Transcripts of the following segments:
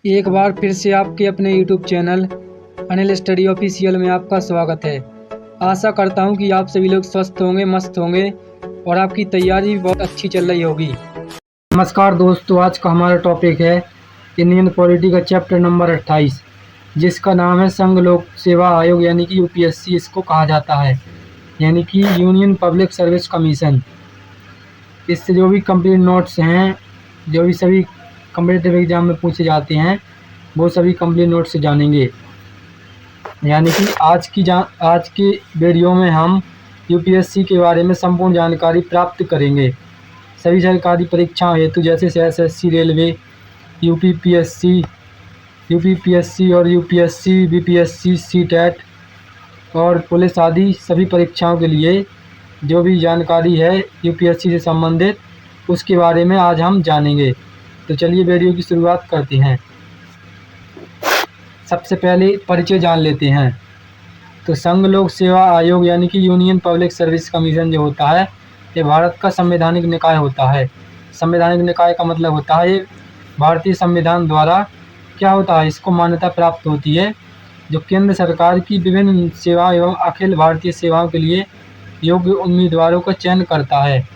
एक बार फिर से आपके अपने YouTube channel Anil study official में आपका स्वागत है। आशा करता हूं कि आप सभी लोग स्वस्थ होंगे, मस्त होंगे और आपकी तैयारी भी बहुत अच्छी चल रही होगी। नमस्कार दोस्तों, आज का हमारा टॉपिक है इंडियन पॉलिटी का चैप्टर नंबर 28, जिसका नाम है संघ लोक सेवा आयोग यानी कि UPSC इसको कहा जाता है, यानी कि यूनियन पब्लिक सर्विस कमीशन। इससे जो भी कंप्लीट नोट्स हैं, जो भी सभी कम्पिटिटिव एग्जाम में पूछे जाते हैं, वो सभी कंप्लीट नोट्स से जानेंगे। यानी कि आज की वीडियो में हम UPSC के बारे में संपूर्ण जानकारी प्राप्त करेंगे। सभी सरकारी परीक्षाओं हेतु जैसे SSC, रेलवे, UPPSC और UPSC, BPSC, CTET और पुलिस आदि सभी परीक्षाओं के लिए जो भी जानकारी है UPSC से संबंधित, उसके बारे में आज हम जानेंगे। तो चलिए वीडियो की शुरुआत करते हैं। सबसे पहले परिचय जान लेते हैं। तो संघ लोक सेवा आयोग यानी कि यूनियन पब्लिक सर्विस कमीशन जो होता है, ये भारत का संवैधानिक निकाय होता है। संवैधानिक निकाय का मतलब होता है ये भारतीय संविधान द्वारा क्या होता है, इसको मान्यता प्राप्त होती है, जो केंद्र सरकार की विभिन्न सेवा एवं अखिल भारतीय सेवाओं के लिए योग्य उम्मीदवारों का चयन करता है।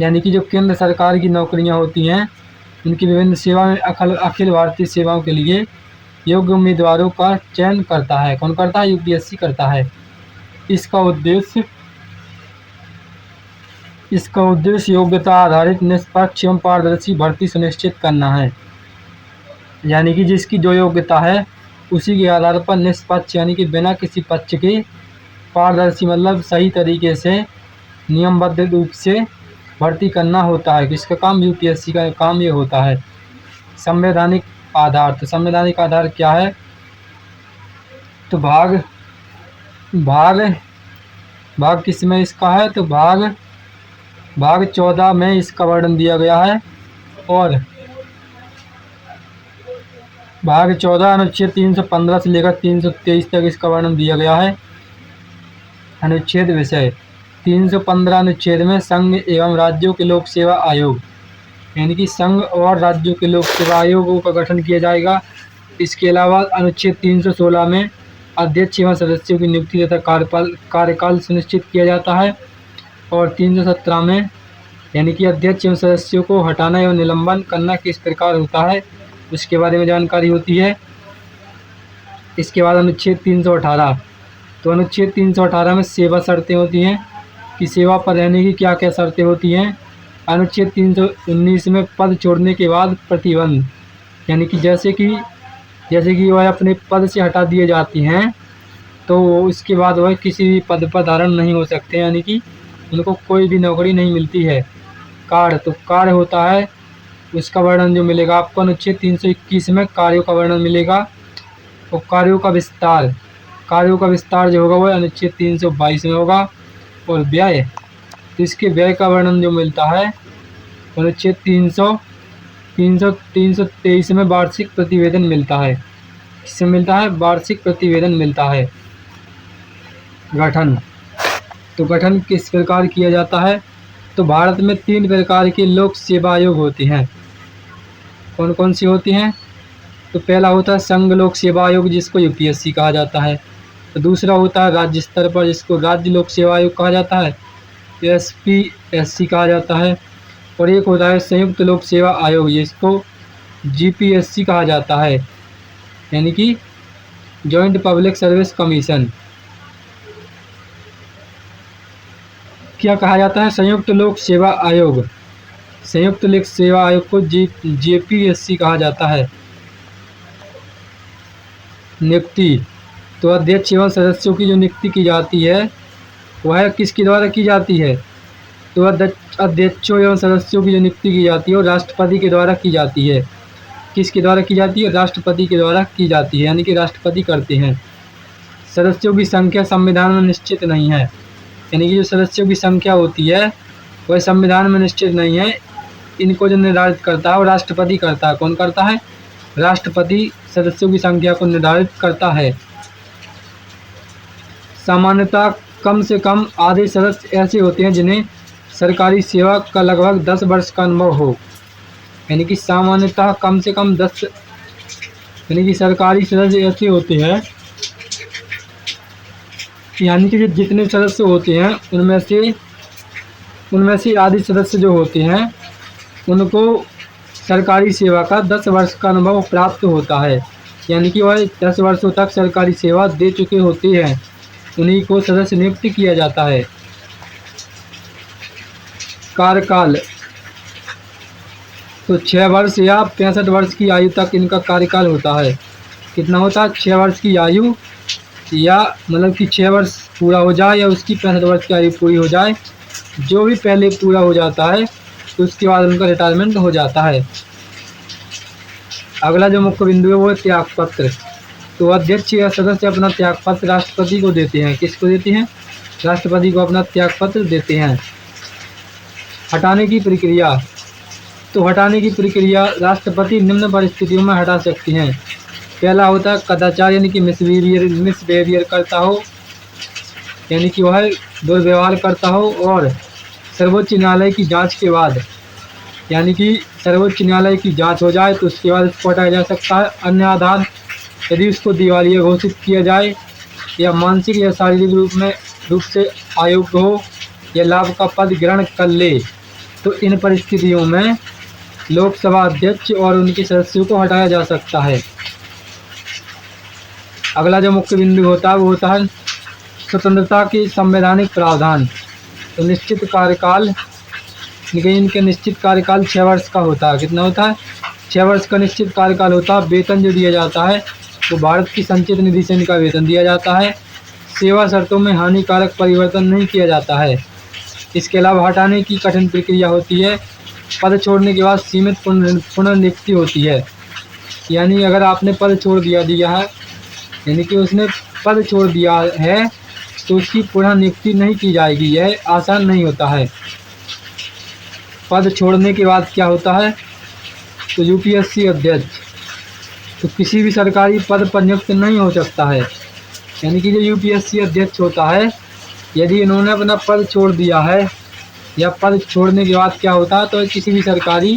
यानी कि जो केंद्र सरकार की नौकरियां होती हैं, उनकी विभिन्न सेवा में अखिल भारतीय सेवाओं के लिए योग्य उम्मीदवारों का चयन करता है। कौन करता है? UPSC करता है। इसका उद्देश्य योग्यता आधारित निष्पक्ष एवं पारदर्शी भर्ती सुनिश्चित करना है। यानी कि जिसकी जो योग्यता है उसी के आधार पर निष्पक्ष यानी कि बिना किसी पक्ष के, पारदर्शी मतलब सही तरीके से नियमबद्ध रूप से भर्ती करना होता है। किसका काम? UPSC का काम ये होता है। संवैधानिक आधार, तो संवैधानिक आधार क्या है? तो भाग किस में इसका है? तो भाग 14 में इसका वर्णन दिया गया है। और भाग 14 अनुच्छेद 315 से लेकर 323 तक इसका वर्णन दिया गया है। अनुच्छेद विषय 315 अनुच्छेद में संघ एवं राज्यों के लोक सेवा आयोग यानी कि संघ और राज्यों के लोक सेवा आयोगों का गठन किया जाएगा। इसके अलावा अनुच्छेद 316 में अध्यक्ष एवं सदस्यों की नियुक्ति तथा कार्यकाल सुनिश्चित किया जाता है। और 317 में यानी कि अध्यक्ष एवं सदस्यों को हटाना एवं निलंबन करना किस प्रकार होता है, उसके बारे में जानकारी होती है। इसके बाद अनुच्छेद 318, तो अनुच्छेद 318 में सेवा शर्तें होती हैं कि सेवा पर रहने की क्या क्या शर्तें होती हैं। अनुच्छेद 319 में पद छोड़ने के बाद प्रतिबंध, यानी कि जैसे कि वह अपने पद से हटा दिए जाती हैं, तो उसके बाद वह किसी भी पद पर धारण नहीं हो सकते, यानी कि उनको कोई भी नौकरी नहीं मिलती है। कार्य होता है, उसका वर्णन जो मिलेगा आपको अनुच्छेद 321 में कार्यों का वर्णन मिलेगा। और कार्यों का विस्तार जो होगा वह अनुच्छेद 322 में होगा। और व्यय, तो इसके व्यय का वर्णन जो मिलता है अनुच्छेद 323 में वार्षिक प्रतिवेदन मिलता है। किससे मिलता है? वार्षिक प्रतिवेदन मिलता है। गठन, तो गठन किस प्रकार किया जाता है? तो भारत में 3 प्रकार के लोक सेवा आयोग होते हैं। कौन कौन सी होती हैं? तो पहला होता है संघ लोक सेवा आयोग, जिसको UPSC कहा जाता है। तो दूसरा होता है राज्य स्तर पर, जिसको राज्य लोक सेवा आयोग कहा जाता है, SPSC कहा जाता है। और एक होता है संयुक्त लोक सेवा आयोग, जिसको GPSC कहा जाता है, यानी कि जॉइंट पब्लिक सर्विस कमीशन। क्या कहा जाता है? संयुक्त लोक सेवा आयोग को JPSC कहा जाता है। नियुक्ति, तो अध्यक्ष एवं सदस्यों की जो नियुक्ति की जाती है वह किसके द्वारा की जाती है? तो अध्यक्षों एवं सदस्यों की जो नियुक्ति की जाती है वो राष्ट्रपति के द्वारा की जाती है। किसके द्वारा की जाती है? राष्ट्रपति के द्वारा की जाती है, यानी कि राष्ट्रपति करते हैं। सदस्यों की संख्या संविधान में निश्चित नहीं है, यानी कि जो सदस्यों की संख्या होती है वह संविधान में निश्चित नहीं है। इनको जो निर्धारित करता है वो राष्ट्रपति करता है। कौन करता है? राष्ट्रपति सदस्यों की संख्या को निर्धारित करता है। सामान्यतः कम से कम आधे सदस्य ऐसे होते हैं जिन्हें सरकारी सेवा का लगभग 10 वर्ष का अनुभव हो। यानी कि सामान्यतः कम से कम 10 यानी कि सरकारी सदस्य ऐसे होते हैं, यानी कि जितने सदस्य होते हैं उनमें से आधे सदस्य जो होते हैं उनको सरकारी सेवा का 10 वर्ष का अनुभव प्राप्त होता है। यानी कि वह 10 वर्षों तक सरकारी सेवा दे चुके होते हैं, उन्हीं को सदस्य नियुक्त किया जाता है। कार्यकाल तो 6 वर्ष या 65 वर्ष की आयु तक इनका कार्यकाल होता है। कितना होता है? 6 वर्ष की आयु, या मतलब कि 6 वर्ष पूरा हो जाए या उसकी 65 वर्ष की आयु पूरी हो जाए, जो भी पहले पूरा हो जाता है तो उसके बाद उनका रिटायरमेंट हो जाता है। अगला जो मुख्य बिंदु है वो है त्यागपत्र। तो अध्यक्ष या सदस्य अपना त्यागपत्र राष्ट्रपति को देते हैं। किसको देते हैं? राष्ट्रपति को अपना त्यागपत्र देते हैं। हटाने की प्रक्रिया, तो हटाने की प्रक्रिया राष्ट्रपति निम्न परिस्थितियों में हटा सकती हैं। पहला होता है कदाचार, यानी कि मिसबिहेवियर करता हो, यानी कि वह दुर्व्यवहार करता हो, और सर्वोच्च न्यायालय की जांच के बाद, यानी कि सर्वोच्च न्यायालय की जांच हो जाए तो उसके बाद इसको हटाया जा सकता है। अन्य आधार, यदि उसको दिवालिया घोषित किया जाए, या मानसिक या शारीरिक रूप से अयोग्य हो, या लाभ का पद ग्रहण कर ले, तो इन परिस्थितियों में लोकसभा अध्यक्ष और उनके सदस्यों को हटाया जा सकता है। अगला जो मुख्य बिंदु होता है वो होता है स्वतंत्रता के संवैधानिक प्रावधान। तो निश्चित कार्यकाल, इनके निश्चित कार्यकाल 6 वर्ष का होता है। कितना होता है? 6 वर्ष का निश्चित कार्यकाल होता है। वेतन जो दिया जाता है वो भारत की संचित निधि से इनका वेतन दिया जाता है। सेवा शर्तों में हानिकारक परिवर्तन नहीं किया जाता है। इसके अलावा हटाने की कठिन प्रक्रिया होती है। पद छोड़ने के बाद सीमित पुनर्नियुक्ति होती है। यानी अगर आपने पद छोड़ दिया है, यानी कि उसने पद छोड़ दिया है, तो उसकी पुनर्नियुक्ति नहीं की जाएगी। यह आसान नहीं होता है। पद छोड़ने के बाद क्या होता है? तो यूपीएससी अध्यक्ष तो किसी भी सरकारी पद पर नियुक्त नहीं हो सकता है। यानी कि जो यूपीएससी अध्यक्ष होता है, यदि इन्होंने अपना पद छोड़ दिया है, या पद छोड़ने के बाद क्या होता है, तो किसी भी सरकारी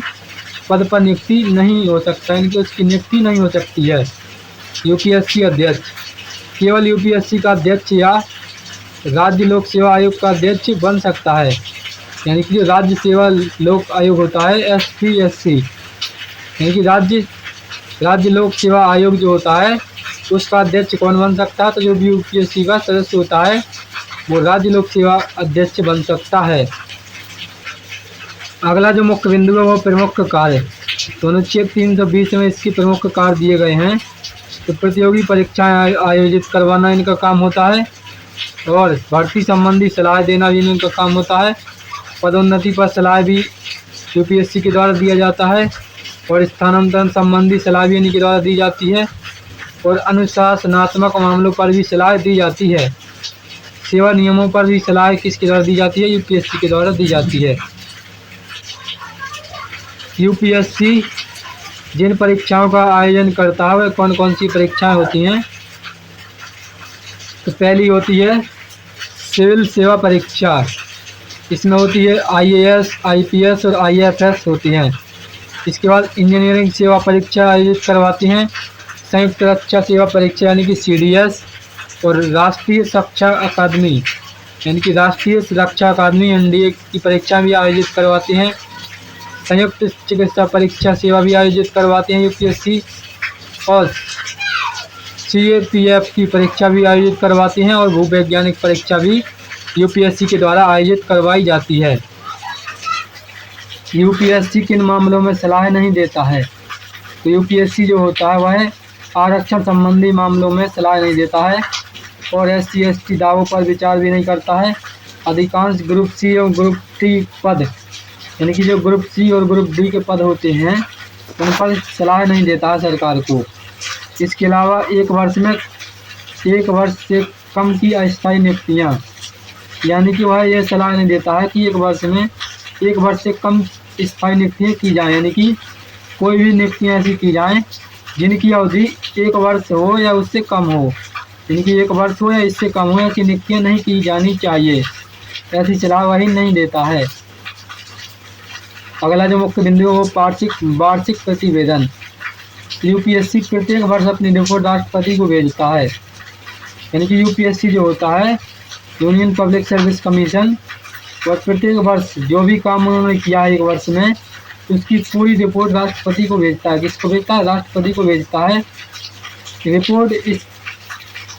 पद पर नियुक्ति नहीं हो सकता, यानी कि उसकी नियुक्ति नहीं हो सकती है। यूपीएससी अध्यक्ष केवल यूपीएससी का अध्यक्ष या राज्य लोक सेवा आयोग का अध्यक्ष बन सकता है। यानी कि जो राज्य सेवा लोक आयोग होता है एसपीएससी, यानी कि राज्य लोक सेवा आयोग जो होता है उसका अध्यक्ष कौन बन सकता है? तो जो भी यूपीएससी का सदस्य होता है वो राज्य लोक सेवा अध्यक्ष बन सकता है। अगला जो मुख्य बिंदु है वो प्रमुख कार्य। तो अनुच्छेद 320 में इसके प्रमुख कार्य दिए गए हैं। तो प्रतियोगी परीक्षाएं आयोजित करवाना इनका काम होता है, और भर्ती संबंधी सलाह देना भी इनका काम होता है। पदोन्नति पर सलाह भी यूपीएससी के द्वारा दिया जाता है, और स्थानांतरण संबंधी सलाह भी इनके द्वारा दी जाती है, और अनुशासनात्मक मामलों पर भी सलाह दी जाती है। सेवा नियमों पर भी सलाह किसके द्वारा दी जाती है? यूपीएससी के द्वारा दी जाती है। यूपीएससी जिन परीक्षाओं का आयोजन करता है वह कौन कौन सी परीक्षाएं होती हैं? तो पहली होती है सिविल सेवा परीक्षा। इसमें होती है आईएएस, आईपीएस और आईएफएस होती हैं। इसके बाद इंजीनियरिंग सेवा परीक्षा आयोजित करवाती हैं। संयुक्त रक्षा सेवा परीक्षा यानी कि सीडीएस, और राष्ट्रीय रक्षा अकादमी यानी कि राष्ट्रीय रक्षा अकादमी एनडीए की परीक्षा भी आयोजित करवाती हैं। संयुक्त चिकित्सा परीक्षा सेवा भी आयोजित करवाते हैं यूपीएससी, और सीएपीएफ की परीक्षा भी आयोजित करवाती हैं, और भूवैज्ञानिक परीक्षा भी यूपीएससी के द्वारा आयोजित करवाई जाती है। यूपीएससी किन मामलों में सलाह नहीं देता है? तो यूपीएससी जो होता है वह आरक्षण संबंधी मामलों में सलाह नहीं देता है, और एससी एसटी दावों पर विचार भी नहीं करता है। अधिकांश ग्रुप सी और ग्रुप डी पद, यानी कि जो ग्रुप सी और ग्रुप डी के पद होते हैं उन पर सलाह नहीं देता है सरकार को। इसके अलावा एक वर्ष से कम की अस्थायी नियुक्तियाँ, यानी कि वह यह सलाह नहीं देता है कि एक वर्ष से कम स्थायी नियुक्तियाँ की जाएँ, यानी कि कोई भी नियुक्तियाँ ऐसी की जाएँ जिनकी अवधि 1 वर्ष हो या उससे कम हो, यानी कि 1 वर्ष हो या इससे कम हो, ऐसी नियुक्तियाँ नहीं की जानी चाहिए। ऐसी सलाह वही नहीं देता है। अगला जो मुख्य बिंदु है वो वार्षिक प्रतिवेदन। यूपीएससी प्रत्येक वर्ष अपनी रिपोर्ट राष्ट्रपति को भेजता है। यानी कि यूपीएससी जो होता है, यूनियन पब्लिक सर्विस कमीशन, वह प्रत्येक वर्ष जो भी काम उन्होंने किया है एक वर्ष में, उसकी पूरी रिपोर्ट राष्ट्रपति को भेजता है। किसको भेजता है? राष्ट्रपति को भेजता है।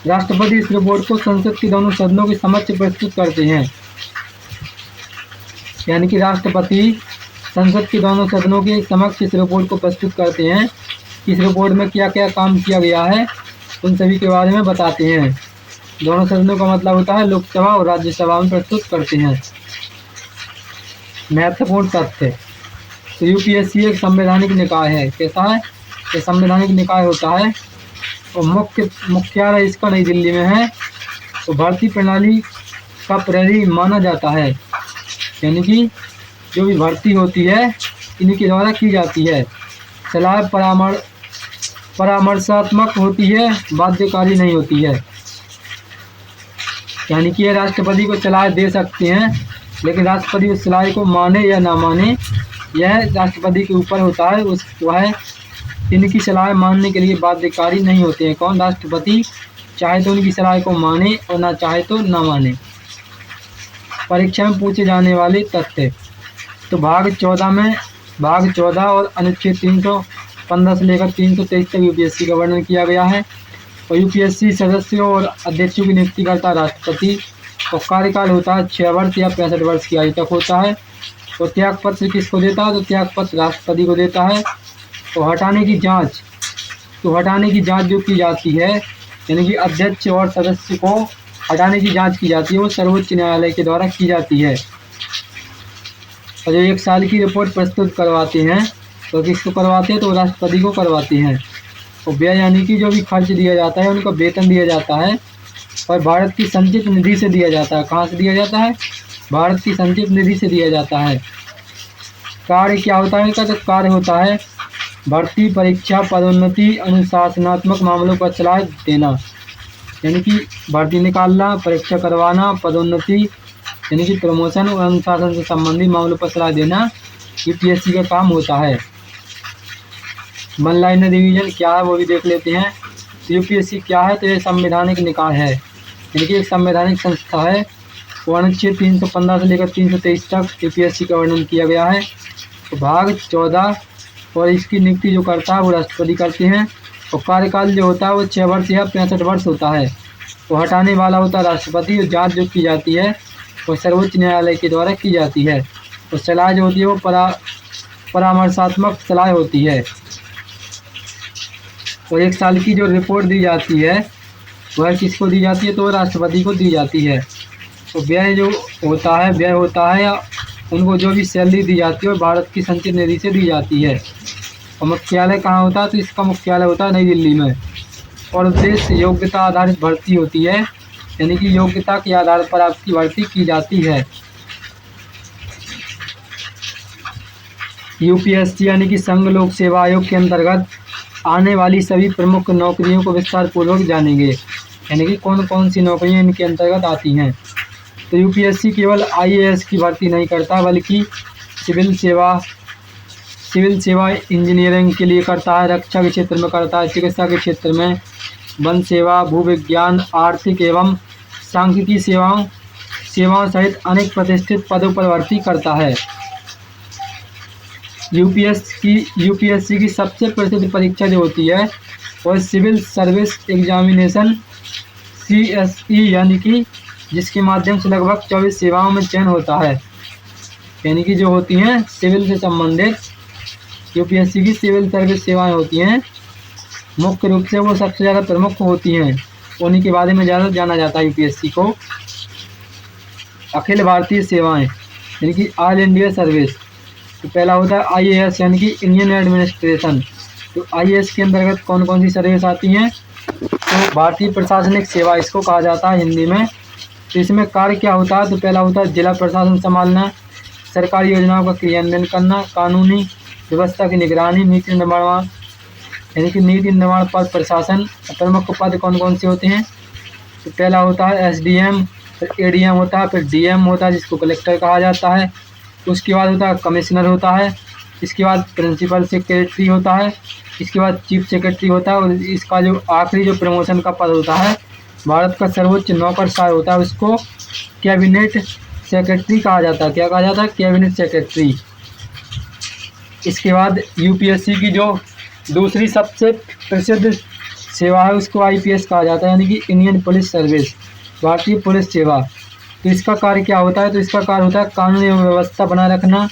राष्ट्रपति इस रिपोर्ट को संसद के दोनों सदनों के समक्ष प्रस्तुत करते हैं। यानी कि राष्ट्रपति संसद के दोनों सदनों के समक्ष इस रिपोर्ट को प्रस्तुत करते हैं। इस रिपोर्ट में क्या क्या काम किया गया है उन सभी के बारे में बताते हैं। दोनों सदनों का मतलब होता है लोकसभा और राज्यसभा में प्रस्तुत करते हैं। महत्वपूर्ण तथ्य, तो यूपीएससी एक संवैधानिक निकाय है। कैसा है? ये संवैधानिक निकाय होता है और मुख्यालय इसका नई दिल्ली में है। तो भारतीय प्रणाली का प्रहरी माना जाता है। यानी कि जो भी भर्ती होती है इन्हीं के द्वारा की जाती है। सलाह परामर्शात्मक होती है, बाध्यकारी नहीं होती है। यानी कि ये राष्ट्रपति को सलाह दे सकते हैं, लेकिन राष्ट्रपति उस सलाह को माने या ना माने यह राष्ट्रपति के ऊपर होता है। वह इनकी सलाह मानने के लिए बाध्यकारी नहीं होते हैं। कौन? राष्ट्रपति। चाहे तो उनकी सलाह को माने और ना चाहे तो ना माने। परीक्षा में पूछे जाने वाले तथ्य, तो भाग 14 और अनुच्छेद 315 से लेकर 323 तक यूपीएससी का वर्णन किया गया है। और यूपीएससी सदस्यों और अध्यक्षों की नियुक्ति करता राष्ट्रपति और कार्यकाल होता है 6 वर्ष या 65 वर्ष की आयु तक होता है। और त्यागपत्र किसको देता है? तो त्यागपत्र राष्ट्रपति को देता है। तो हटाने की जांच जो की जाती है, यानी कि अध्यक्ष और सदस्य को हटाने की जांच की जाती है, वो सर्वोच्च न्यायालय के द्वारा की जाती है। और जो 1 साल की रिपोर्ट प्रस्तुत करवाते हैं तो किसको करवाते हैं? तो राष्ट्रपति को करवाते हैं। तो व्यय यानी कि जो भी खर्च दिया जाता है उनका वेतन दिया जाता है और भारत की संचित निधि से दिया जाता है। कहाँ से दिया जाता है? भारत की संचित निधि से दिया जाता है। कार्य क्या होता है इनका? तो कार्य होता है भर्ती, परीक्षा, पदोन्नति, अनुशासनात्मक मामलों पर सलाह देना। यानी कि भर्ती निकालना, परीक्षा करवाना, पदोन्नति यानी कि प्रमोशन और अनुशासन से संबंधित मामलों पर सलाह देना यूपीएससी का काम होता है। वन लाइनर रिवीजन क्या है वो भी देख लेते हैं। तो यूपीएससी क्या है? तो ये संवैधानिक निकाय है, यानी कि एक संवैधानिक संस्था है। वो अनुच्छेद 315 से लेकर 323 तक यूपीएससी का वर्णन किया गया है। तो भाग 14 और इसकी नियुक्ति जो करता है वो राष्ट्रपति करते हैं। और कार्यकाल जो होता है वो 6 वर्ष या 65 वर्ष होता है। तो हटाने वाला होता है राष्ट्रपति। और जाँच जो की जाती है वो सर्वोच्च न्यायालय के द्वारा की जाती है। और सलाह जो होती है वो परामर्शात्मक सलाह होती है। और 1 साल की जो रिपोर्ट दी जाती है वह किसको दी जाती है? तो राष्ट्रपति को दी जाती है। तो व्यय जो होता है या उनको जो भी सैलरी दी जाती है वो भारत की संचित निधि से दी जाती है। और मुख्यालय कहाँ होता है? तो इसका मुख्यालय होता है नई दिल्ली में। और उद्देश्य योग्यता आधारित भर्ती होती है, यानी कि योग्यता के आधार पर आपकी भर्ती की जाती है। यूपीएससी यानी कि संघ लोक सेवा आयोग के अंतर्गत आने वाली सभी प्रमुख नौकरियों को विस्तार पूर्वक जानेंगे। यानी कि कौन कौन सी नौकरियां इनके अंतर्गत आती हैं। तो यूपीएससी केवल आईएएस की भर्ती नहीं करता, बल्कि सिविल सेवा इंजीनियरिंग के लिए करता है, रक्षा के क्षेत्र में करता है, चिकित्सा के क्षेत्र में, वन सेवा, भूविज्ञान, आर्थिक एवं सांख्यिकी सेवाओं सहित अनेक प्रतिष्ठित पदों पर भर्ती करता है। यूपीएससी की सबसे प्रसिद्ध परीक्षा जो होती है वह सिविल सर्विस एग्जामिनेशन CSE, यानी कि जिसके माध्यम से लगभग 24 सेवाओं में चयन होता है। यानी कि जो होती हैं सिविल से संबंधित यूपीएससी की सिविल सर्विस सेवाएं होती हैं, मुख्य रूप से वो सबसे ज़्यादा प्रमुख होती हैं, उन्हीं के बारे में ज़्यादा जाना जाता है यूपीएससी को। अखिल भारतीय सेवाएं यानी कि ऑल इंडिया सर्विस, तो पहला होता है आईएएस यानी कि इंडियन एडमिनिस्ट्रेशन। तो आईएएस के अंतर्गत कौन कौन सी सर्विस आती हैं? तो भारतीय प्रशासनिक सेवा इसको कहा जाता है हिंदी में। तो इसमें कार्य क्या होता है? तो पहला होता है जिला प्रशासन संभालना, सरकारी योजनाओं का क्रियान्वयन करना, कानूनी व्यवस्था की निगरानी, नीति निर्माण यानी कि नीति निर्माण पर प्रशासन। प्रमुख पद कौन कौन से होते हैं? तो पहला होता है SDM, फिर ADM होता है, फिर DM होता है जिसको कलेक्टर कहा जाता है, उसके बाद होता है कमिश्नर होता है, इसके बाद प्रिंसिपल सेक्रेटरी होता है, इसके बाद चीफ सेक्रेटरी होता है, और इसका जो आखिरी जो प्रमोशन का पद होता है, भारत का सर्वोच्च नौकरशाह होता है, उसको कैबिनेट सेक्रेटरी कहा जाता है। क्या कहा जाता है? Cabinet secretary. इसके बाद यूपीएससी की जो दूसरी सबसे प्रसिद्ध सेवा है उसको आईपीएस कहा जाता है, यानी कि इंडियन पुलिस सर्विस, भारतीय पुलिस सेवा। तो इसका कार्य क्या होता है? तो इसका कार्य होता है कानून एवं व्यवस्था बनाए रखना,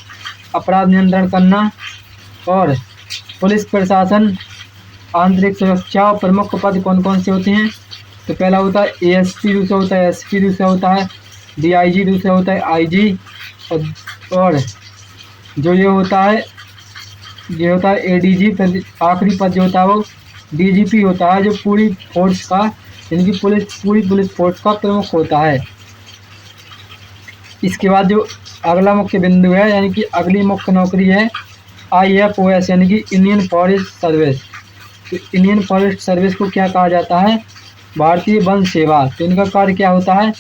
अपराध नियंत्रण करना और पुलिस प्रशासन, आंतरिक सुरक्षा। और प्रमुख पद कौन कौन से होते हैं? तो पहला होता है एएसपी, दूसरा होता है एसपी, दूसरा होता है डीआईजी, दूसरा होता है आईजी, और जो ये होता है एडीजी। आखिरी पद जो होता है वो डीजीपी होता है, जो पूरी फोर्स का, यानी कि पूरी पुलिस फोर्स का प्रमुख होता है। इसके बाद जो अगला मुख्य बिंदु है, यानी कि अगली मुख्य नौकरी है IFOS, यानी कि इंडियन फॉरेस्ट सर्विस। तो इंडियन फॉरेस्ट सर्विस को क्या कहा जाता है? भारतीय वन सेवा। तो इनका कार्य क्या होता है?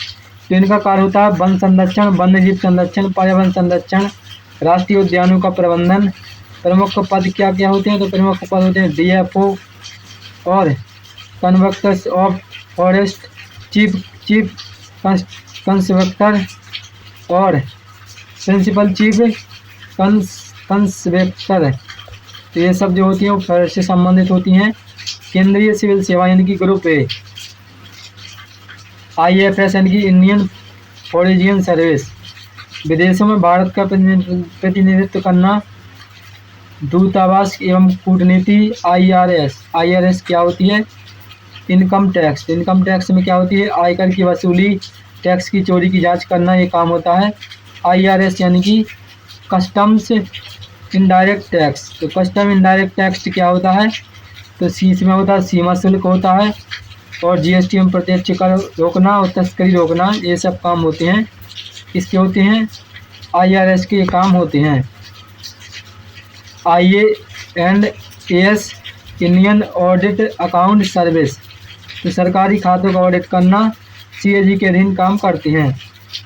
तो इनका कार्य होता है वन संरक्षण, वन्यजीव संरक्षण, पर्यावरण संरक्षण, राष्ट्रीय उद्यानों का प्रबंधन। प्रमुख पद क्या क्या होते हैं? तो प्रमुख पद होते हैं DFO और converters of forest, chief conservator और प्रिंसिपल चीफ कंजर्वेटर। तो ये सब जो होती हैं वो फॉरेस्ट से संबंधित होती हैं। केंद्रीय सिविल सेवा, यानी कि ग्रुप A, IFS, यानी कि इंडियन फॉरेजियन सर्विस। विदेशों में भारत का प्रतिनिधित्व करना, दूतावास एवं कूटनीति। IRS क्या होती है? Income tax. इनकम टैक्स में क्या होती है? आयकर की वसूली, टैक्स की चोरी की जांच करना, ये काम होता है। IRS यानी कि कस्टम्स इनडायरेक्ट टैक्स। तो कस्टम इनडायरेक्ट टैक्स क्या होता है? तो इसमें होता है सीमा शुल्क होता है, और GST में प्रत्यक्ष कर रोकना और तस्करी रोकना, ये सब काम होते हैं। इसके होते हैं IRS के काम होते हैं। IAS Indian audit account service, तो सरकारी खातों का ऑडिट करना CAG के अधीन काम करते हैं।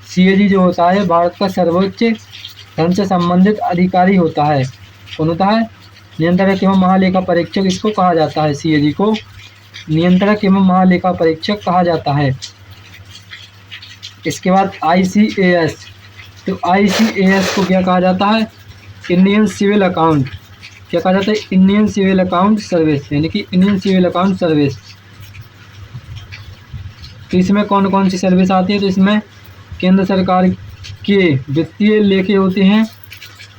CAG जो होता है भारत का सर्वोच्च धन से संबंधित अधिकारी होता है। कौन होता है? नियंत्रक एवं महालेखा परीक्षक, इसको कहा जाता है। CAG को नियंत्रक एवं महालेखा परीक्षक कहा जाता है। इसके बाद ICAS, तो ICAS को क्या कहा जाता है? Indian civil account. क्या कहा जाता है? इंडियन सिविल अकाउंट सर्विस, यानी कि इंडियन सिविल अकाउंट सर्विस। तो इसमें कौन कौन सी सर्विस आती है? तो इसमें केंद्र सरकार के वित्तीय लेखे होते हैं,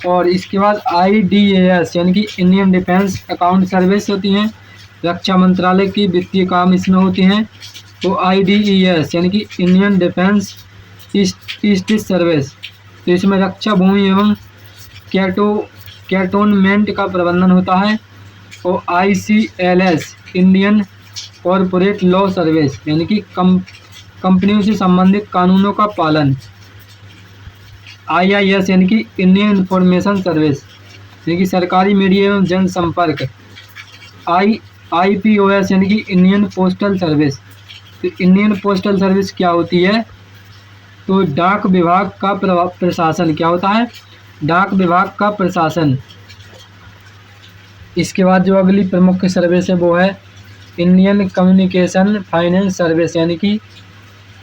और इसके बाद IDAS यानी कि इंडियन डिफेंस अकाउंट सर्विस होती हैं। रक्षा मंत्रालय की वित्तीय काम इसमें होते हैं। तो IDES यानी कि इंडियन डिफेंस ईस्ट सर्विस, तो इसमें रक्षा भूमि एवं कैंटोनमेंट का प्रबंधन होता है। और ICLS Indian corporate law service, यानी कि कंपनियों से संबंधित कानूनों का पालन। IIS यानी कि इंडियन इंफॉर्मेशन सर्विस, यानी कि सरकारी मीडिया एवं जनसंपर्क। IPOS यानी कि इंडियन पोस्टल सर्विस। तो इंडियन पोस्टल सर्विस क्या होती है? तो डाक विभाग का प्रशासन। क्या होता है? डाक विभाग का प्रशासन। इसके बाद जो अगली प्रमुख सर्विस है वो है इंडियन कम्युनिकेशन फाइनेंस सर्विस, यानी कि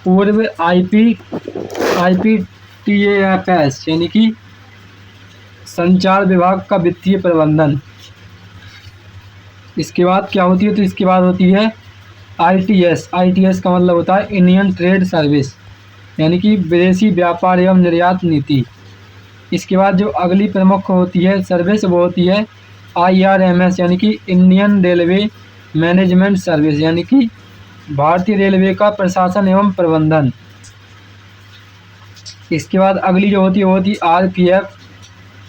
पूर्व IPTAFS, यानी कि संचार विभाग का वित्तीय प्रबंधन। इसके बाद क्या होती है? तो इसके बाद होती है ITS का मतलब होता है इंडियन ट्रेड सर्विस, यानी कि विदेशी व्यापार एवं निर्यात नीति। इसके बाद जो अगली प्रमुख होती है सर्विस वो होती है IRMS, यानी कि इंडियन रेलवे मैनेजमेंट सर्विस, यानी कि भारतीय रेलवे का प्रशासन एवं प्रबंधन। इसके बाद अगली जो होती है वो होती है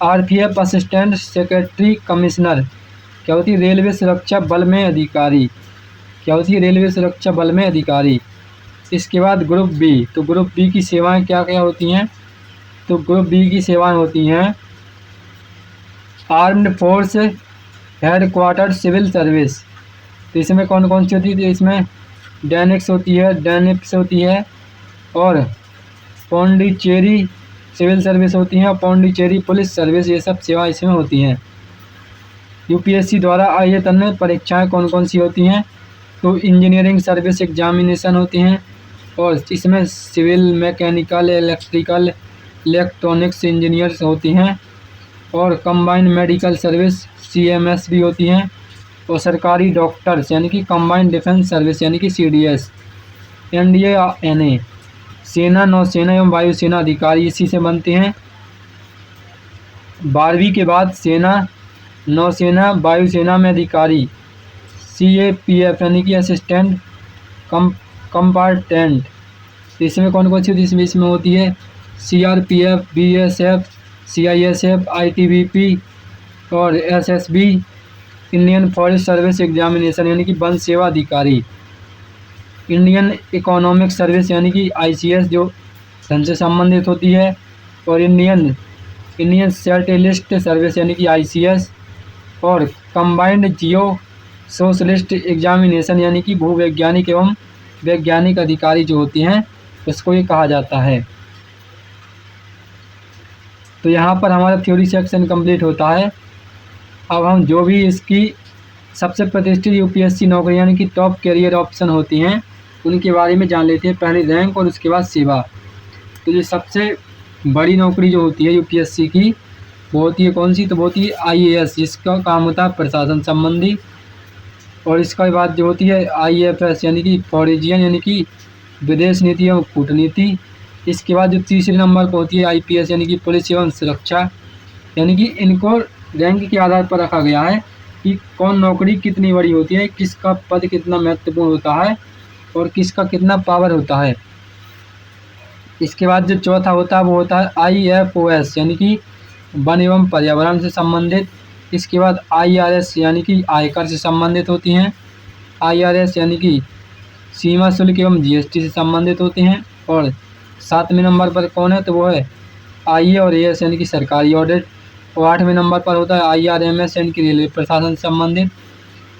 RPF असिस्टेंट सेक्रेटरी कमिश्नर। क्या होती है? रेलवे सुरक्षा बल में अधिकारी। क्या होती है? रेलवे सुरक्षा बल में अधिकारी। इसके बाद ग्रुप B, तो ग्रुप B की सेवाएं क्या क्या होती हैं? तो ग्रुप B की सेवाएं होती हैं armed force headquarter civil service. तो इसमें कौन कौन सी होती है? तो इसमें डेनिक्स होती है और पौंडीचेरी सिविल सर्विस होती हैं और पौंडीचेरी पुलिस सर्विस, ये सब सेवा इसमें होती हैं। यूपीएससी द्वारा आयोजित अन्य परीक्षाएं कौन कौन सी होती हैं? तो इंजीनियरिंग सर्विस एग्जामिनेशन होती हैं और इसमें civil, mechanical, electrical, electronics engineers होती हैं और कंबाइंड मेडिकल सर्विस CMS भी होती हैं और सरकारी डॉक्टर्स यानी कि कंबाइंड डिफेंस सर्विस यानी कि CDS, NDA, सेना, नौसेना एवं वायुसेना अधिकारी इसी से बनते हैं। 12वीं के बाद सेना, नौसेना, वायुसेना में अधिकारी CAPF यानी कि असिस्टेंट कंपार्टेंट, इसमें कौन कौन सी होती है? इसमें होती है CRPF, BSF, CISF, ITBP और SSB, Indian forest service examination यानी कि वन सेवा अधिकारी, इंडियन इकोनॉमिक सर्विस यानी कि ICS जो धन से संबंधित होती है और इंडियन सैटेलिस्ट सर्विस यानी कि ICS और कंबाइंड जियो सोशलिस्ट एग्जामिनेशन यानी कि भूवैज्ञानिक एवं वैज्ञानिक अधिकारी जो होती हैं उसको ये कहा जाता है। तो यहाँ पर हमारा थ्योरी सेक्शन कंप्लीट होता है। अब हम जो भी इसकी सबसे प्रतिष्ठित UPSC नौकरी यानी कि टॉप कैरियर ऑप्शन होती हैं उनके बारे में जान लेते हैं। पहले रैंक और उसके बाद सेवा। तो ये सबसे बड़ी नौकरी जो होती है UPSC की वो होती है कौन सी? तो वो होती है IAS, जिसका काम होता है प्रशासन संबंधी। और इसके बाद जो होती है IFS यानी कि फॉरेजियन यानी कि विदेश नीति एवं कूटनीति। इसके बाद जो तीसरे नंबर पर होती है IPS यानी कि पुलिस एवं सुरक्षा। यानी कि इनको रैंक के आधार पर रखा गया है कि कौन नौकरी कितनी बड़ी होती है, किसका पद कितना महत्वपूर्ण होता है और किसका कितना पावर होता है। इसके बाद जो चौथा होता है वो होता है IFOS यानी कि वन एवं पर्यावरण से संबंधित। इसके बाद IRS यानी कि आयकर से संबंधित होती हैं। IRS यानी कि सीमा शुल्क एवं GST से संबंधित होते हैं। और 7वें नंबर पर कौन है? तो वो है IA और AS यानी कि सरकारी ऑडिट। और 8वें नंबर पर होता है IRMS यानी कि रेलवे प्रशासन से संबंधित।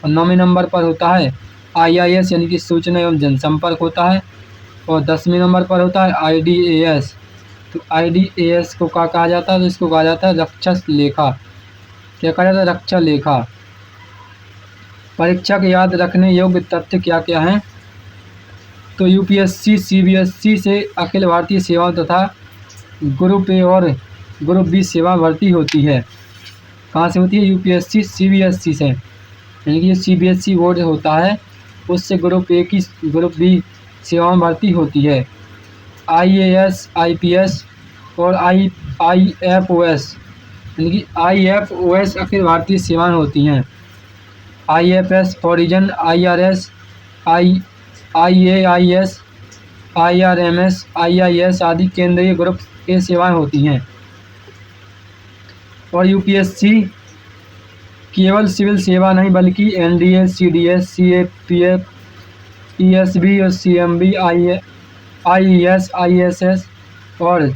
और 9वें नंबर पर होता है IIS यानी कि सूचना एवं जनसंपर्क होता है। और 10वें नंबर पर होता है IDAS। तो IDAS को क्या कहा जाता है? तो इसको कहा जाता है रक्षा लेखा। क्या कहा जाता है? रक्षा लेखा। परीक्षा के याद रखने योग्य तथ्य क्या क्या हैं? तो UPSC CBSE से अखिल भारतीय सेवाओं तथा ग्रुप A और ग्रुप B सेवा भर्ती होती है। कहाँ से होती है? UPSC CBSE से, यानी कि CBSE बोर्ड होता है उससे ग्रुप A की ग्रुप B सेवाओं भर्ती होती है। IAS, IPS और IFOS यानी कि IFOS अखिल भारतीय सेवाएं होती हैं। IFS फॉरेजियन, IRS, IAIS, IRMS, IIS आदि केंद्रीय ग्रुप A सेवाएं होती हैं। और UPSC केवल सिविल सेवा नहीं बल्कि NDA, CDS, CAPF, ESB और CMB, IES, ISS और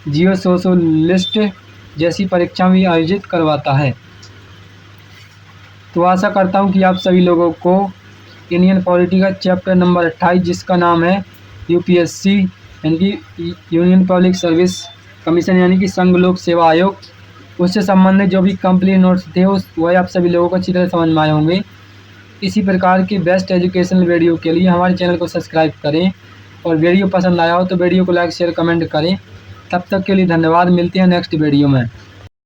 जियो सोशलिस्ट जैसी परीक्षा भी आयोजित करवाता है। तो आशा करता हूँ कि आप सभी लोगों को इंडियन पॉलिटी का चैप्टर नंबर 28 जिसका नाम है UPSC यानी कि यूनियन पब्लिक सर्विस कमीशन यानी कि संघ लोक सेवा आयोग, उससे संबंधित जो भी कंप्लीट नोट्स थे वह आप सभी लोगों को अच्छी तरह समझ में आए होंगे। इसी प्रकार की बेस्ट एजुकेशनल वीडियो के लिए हमारे चैनल को सब्सक्राइब करें और वीडियो पसंद आया हो तो वीडियो को लाइक शेयर कमेंट करें। तब तक के लिए धन्यवाद। मिलते हैं नेक्स्ट वीडियो में।